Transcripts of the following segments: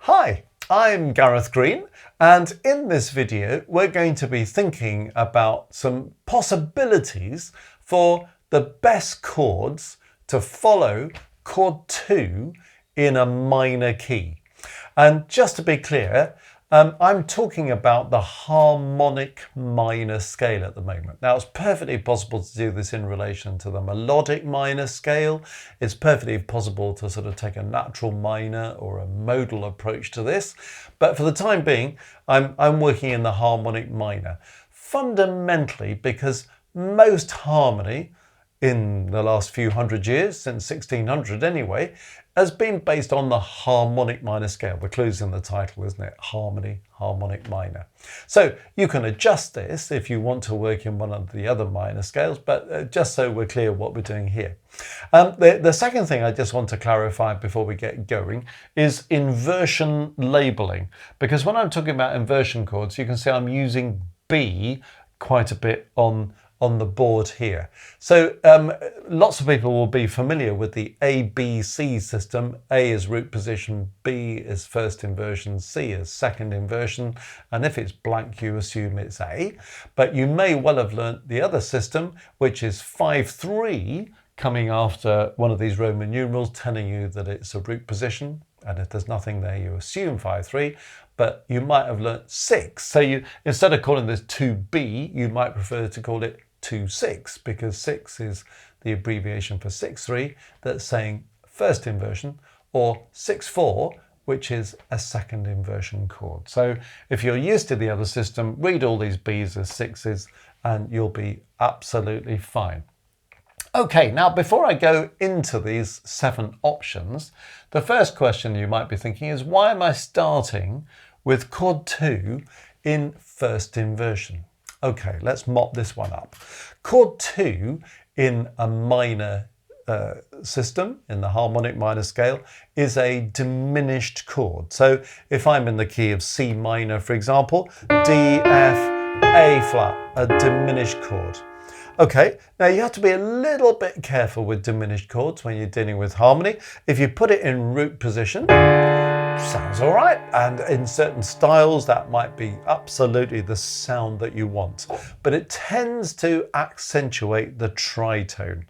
Hi, I'm Gareth Green, and in this video we're going to be thinking about some possibilities for the best chords to follow chord 2 in a minor key. And just to be clear, I'm talking about the harmonic minor scale at the moment. Now, it's perfectly possible to do this in relation to the melodic minor scale. It's perfectly possible to sort of take a natural minor or a modal approach to this. But for the time being, I'm working in the harmonic minor, fundamentally because most harmony in the last few hundred years, since 1600 anyway, has been based on the harmonic minor scale. The clue's in the title, isn't it? Harmony, harmonic minor. So you can adjust this if you want to work in one of the other minor scales, but just so we're clear what we're doing here. The second thing I just want to clarify before we get going is inversion labeling. Because when I'm talking about inversion chords, you can see I'm using B quite a bit on the board here. So lots of people will be familiar with the ABC system. A is root position, B is first inversion, C is second inversion, and if it's blank you assume it's A. But you may well have learnt the other system, which is 5-3, coming after one of these Roman numerals telling you that it's a root position, and if there's nothing there you assume 5-3, but you might have learnt 6. So you, instead of calling this 2B, you might prefer to call it 2-6, because 6 is the abbreviation for 6-3, that's saying first inversion, or 6-4, which is a second inversion chord. So if you're used to the other system, read all these B's as 6s and you'll be absolutely fine. Okay, now before I go into these 7 options, the first question you might be thinking is, why am I starting with chord 2 in first inversion? Okay, let's mop this one up. Chord 2 in a minor system, in the harmonic minor scale, is a diminished chord. So if I'm in the key of C minor, for example, D, F, A flat, a diminished chord. Okay, now you have to be a little bit careful with diminished chords when you're dealing with harmony. If you put it in root position, sounds all right, and in certain styles that might be absolutely the sound that you want, but it tends to accentuate the tritone.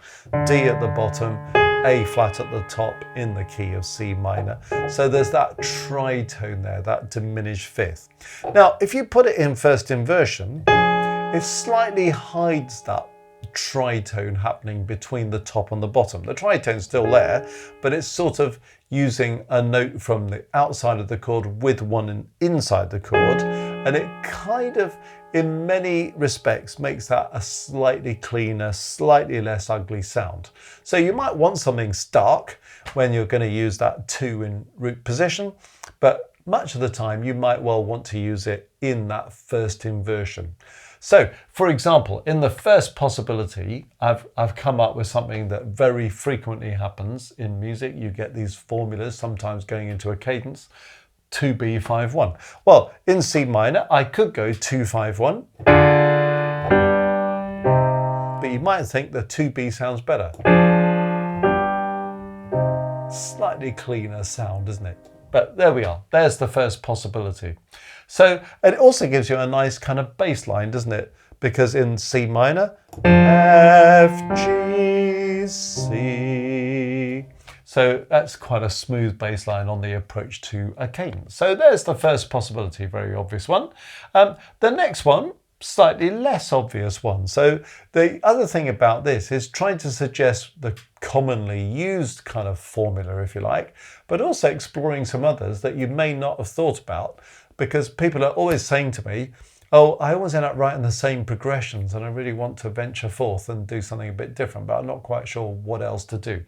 D at the bottom, A flat at the top in the key of C minor. So there's that tritone there, that diminished fifth. Now, if you put it in first inversion, it slightly hides that tritone happening between the top and the bottom. The tritone's still there, but it's sort of using a note from the outside of the chord with one inside the chord, and it kind of, in many respects, makes that a slightly cleaner, slightly less ugly sound. So you might want something stark when you're going to use that 2 in root position, but much of the time you might well want to use it in that first inversion. So, for example, in the first possibility, I've come up with something that very frequently happens in music. You get these formulas sometimes going into a cadence, 2B5-1. Well, in C minor, I could go 2-5-1, but you might think the 2B sounds better. Slightly cleaner sound, isn't it? But there we are. There's the first possibility. So it also gives you a nice kind of bass line, doesn't it? Because in C minor, F, G, C. So that's quite a smooth bass line on the approach to a cadence. So there's the first possibility, very obvious one. The next one, slightly less obvious one. So the other thing about this is trying to suggest the commonly used kind of formula, if you like, but also exploring some others that you may not have thought about, because people are always saying to me, oh, I always end up writing the same progressions and I really want to venture forth and do something a bit different, but I'm not quite sure what else to do.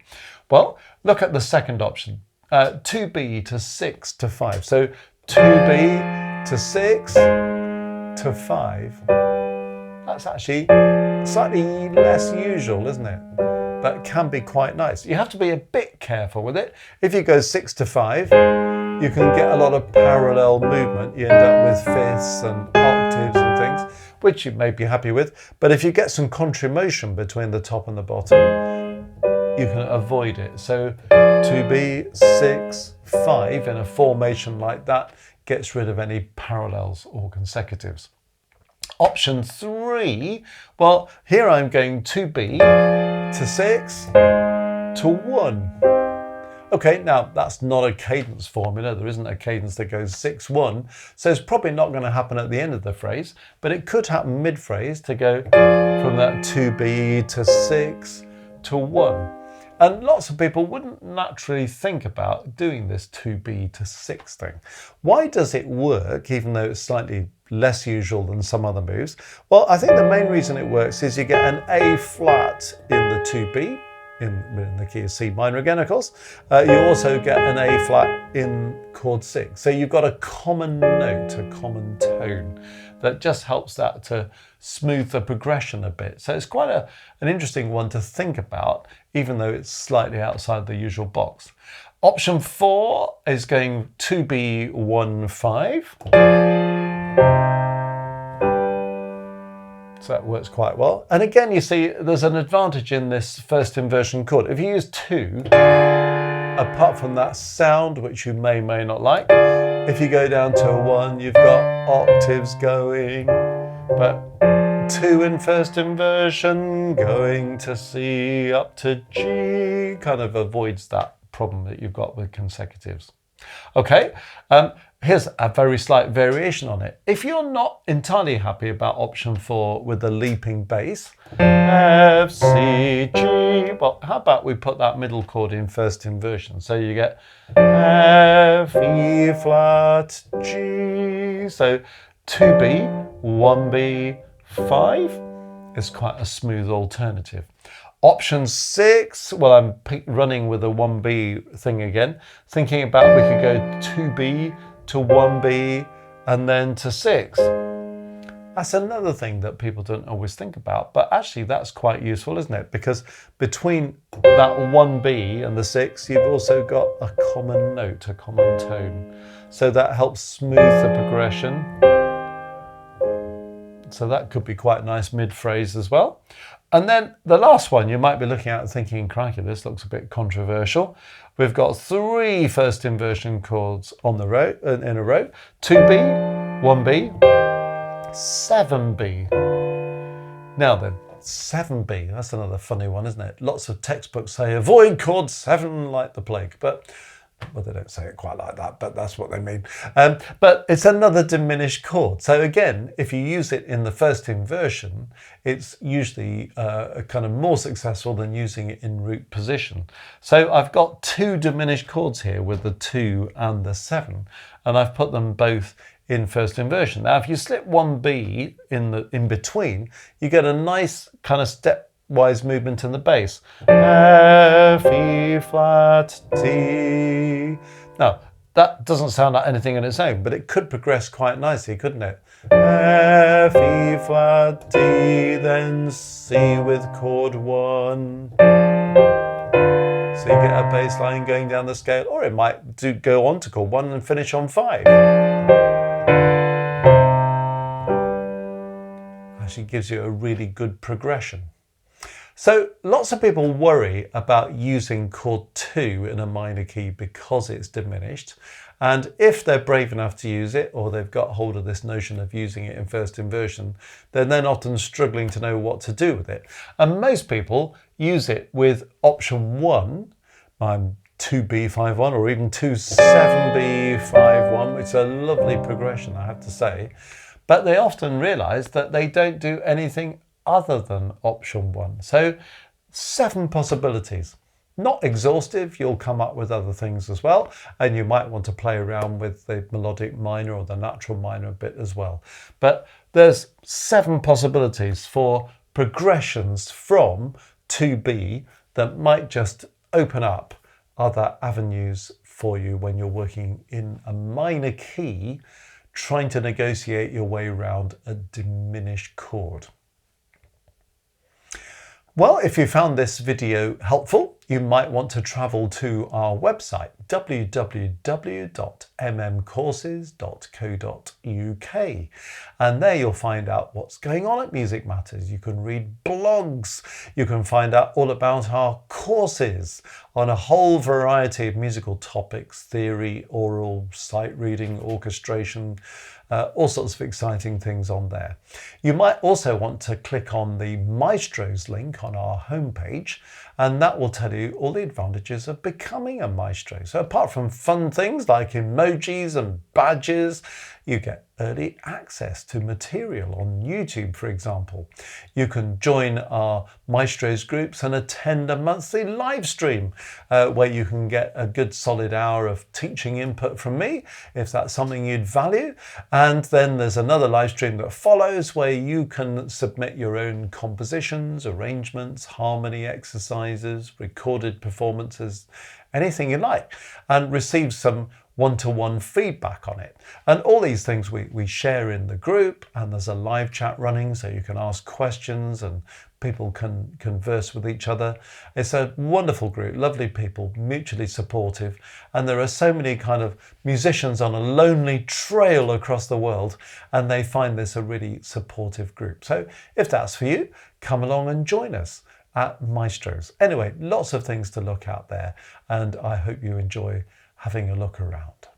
Well, look at the second option, 2B to 6 to 5. So 2B to 6 to 5. That's actually slightly less usual, isn't it? But can be quite nice. You have to be a bit careful with it. If you go 6 to 5, you can get a lot of parallel movement. You end up with fifths and octaves and things, which you may be happy with. But if you get some contramotion between the top and the bottom, you can avoid it. So 2B, 6, 5 in a formation like that gets rid of any parallels or consecutives. Option 3, well, here I'm going 2B to 6 to 1. Okay, now that's not a cadence formula. There isn't a cadence that goes 6-1, so it's probably not going to happen at the end of the phrase, but it could happen mid-phrase to go from that 2B to 6 to 1. And lots of people wouldn't naturally think about doing this 2B to 6 thing. Why does it work, even though it's slightly less usual than some other moves? Well, I think the main reason it works is you get an A flat in the 2B, in the key of C minor again, of course. You also get an A flat in chord 6. So you've got a common note, a common tone that just helps that to smooth the progression a bit. So it's quite an interesting one to think about, even though it's slightly outside the usual box. Option 4 is going 2B, 1, 5. So that works quite well. And again, you see, there's an advantage in this first inversion chord. If you use 2, apart from that sound, which you may not like, if you go down to a 1, you've got octaves going, but 2 in first inversion, going to C up to G, kind of avoids that problem that you've got with consecutives. Okay, here's a very slight variation on it. If you're not entirely happy about option 4 with the leaping bass, F, C, G, well, how about we put that middle chord in first inversion? So you get F, E flat, G. So 2B, 1B, 5 is quite a smooth alternative. Option 6, well, I'm running with a 1B thing again, thinking about we could go 2B to 1B and then to 6. That's another thing that people don't always think about, but actually that's quite useful, isn't it? Because between that 1B and the 6, you've also got a common note, a common tone. So that helps smooth the progression. So that could be quite nice mid-phrase as well. And then the last one you might be looking at and thinking, crikey, this looks a bit controversial. We've got 3 first inversion chords on the row, in a row. 2B, 1B, 7B. Now then, 7B, that's another funny one, isn't it? Lots of textbooks say avoid chord 7 like the plague, but well, they don't say it quite like that, but that's what they mean. But it's another diminished chord. So again, if you use it in the first inversion, it's usually kind of more successful than using it in root position. So I've got 2 diminished chords here with the 2 and the 7, and I've put them both in first inversion. Now, if you slip 1B in between, you get a nice kind of stepwise movement in the bass. F, E flat, T. Now, that doesn't sound like anything on its own, but it could progress quite nicely, couldn't it? F, E flat, D, then C with chord 1. So you get a bass line going down the scale, or it might go on to chord 1 and finish on 5. Actually gives you a really good progression. So lots of people worry about using chord 2 in a minor key because it's diminished. And if they're brave enough to use it, or they've got hold of this notion of using it in first inversion, then they're often struggling to know what to do with it. And most people use it with option 1, 2B 5-1, or even 2-7B 5-1, which is a lovely progression, I have to say. But they often realise that they don't do anything other than option 1. So 7 possibilities. Not exhaustive, you'll come up with other things as well, and you might want to play around with the melodic minor or the natural minor a bit as well. But there's 7 possibilities for progressions from 2B that might just open up other avenues for you when you're working in a minor key, trying to negotiate your way around a diminished chord. Well, if you found this video helpful, you might want to travel to our website, www.mmcourses.co.uk. And there you'll find out what's going on at Music Matters. You can read blogs, you can find out all about our courses on a whole variety of musical topics, theory, oral, sight reading, orchestration, all sorts of exciting things on there. You might also want to click on the Maestros link on our homepage, and that will tell you all the advantages of becoming a maestro. So apart from fun things like emojis and badges, you get early access to material on YouTube, for example. You can join our Maestros groups and attend a monthly live stream where you can get a good solid hour of teaching input from me, if that's something you'd value. And then there's another live stream that follows where you can submit your own compositions, arrangements, harmony exercises, recorded performances, anything you like, and receive some one-to-one feedback on it. And all these things we share in the group, and there's a live chat running so you can ask questions and people can converse with each other. It's a wonderful group, lovely people, mutually supportive, and there are so many kind of musicians on a lonely trail across the world, and they find this a really supportive group. So if that's for you, come along and join us at Maestros. Anyway, lots of things to look out there, and I hope you enjoy having a look around.